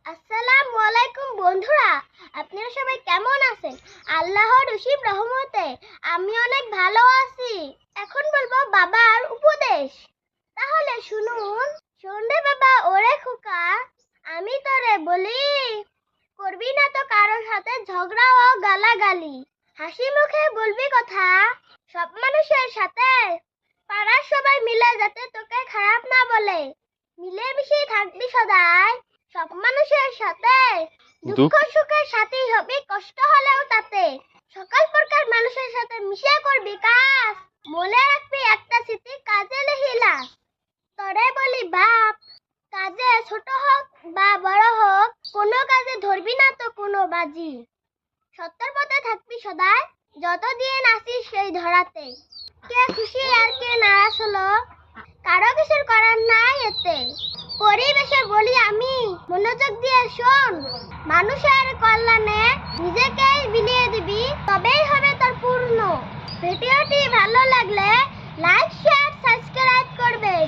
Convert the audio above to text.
আসসালামু আলাইকুম বন্ধুরা, আপনারা সবাই কেমন আছেন? আল্লাহর অসীম রহমতে আমি অনেক ভালো আছি। এখন বলবো বাবার উপদেশ, তাহলে শুনুন। শোন রে বাবা, ওরে খোকা, আমি তোরে বলি, করবি না তো কারোর সাথে ঝগড়া ও গালাগালি। হাসি মুখে বলবি কথা সব মানুষের সাথে। পাড়ার সবাই মিলে যাতে তোকে খারাপ না বলে। মিলেমিশে থাকবি সদাই সব মানুষের সাথে। দুঃখ সুখের সাথেই হবি, কষ্ট হলেও তাতে। সকল প্রকার মানুষের সাথে মিশে করবি কাজ। মনে রাখবি একটা স্মৃতি কাজে লেহিলাস। তরে বলি বাপ, কাজে ছোট হোক বা বড় হোক, কোনো কাজে ধরবি না তো কোনো বাজি। সত্যের পথে থাকবি সদাই, যতদিন আসিস সেই ধরাতে। কে খুশি আর কে নারাজ হলো, কারো কিছুর করার নাই এতে। পরিবেশে বলি আমি, মনোযোগ দিয়ে শোন। মানুষের কল্যাণে নিজেকেই বিলিয়ে দিবি, তবেই হবে তোর পূর্ণ। ভিডিওটি ভালো লাগলে লাইক, শেয়ার, সাবস্ক্রাইব করবেন।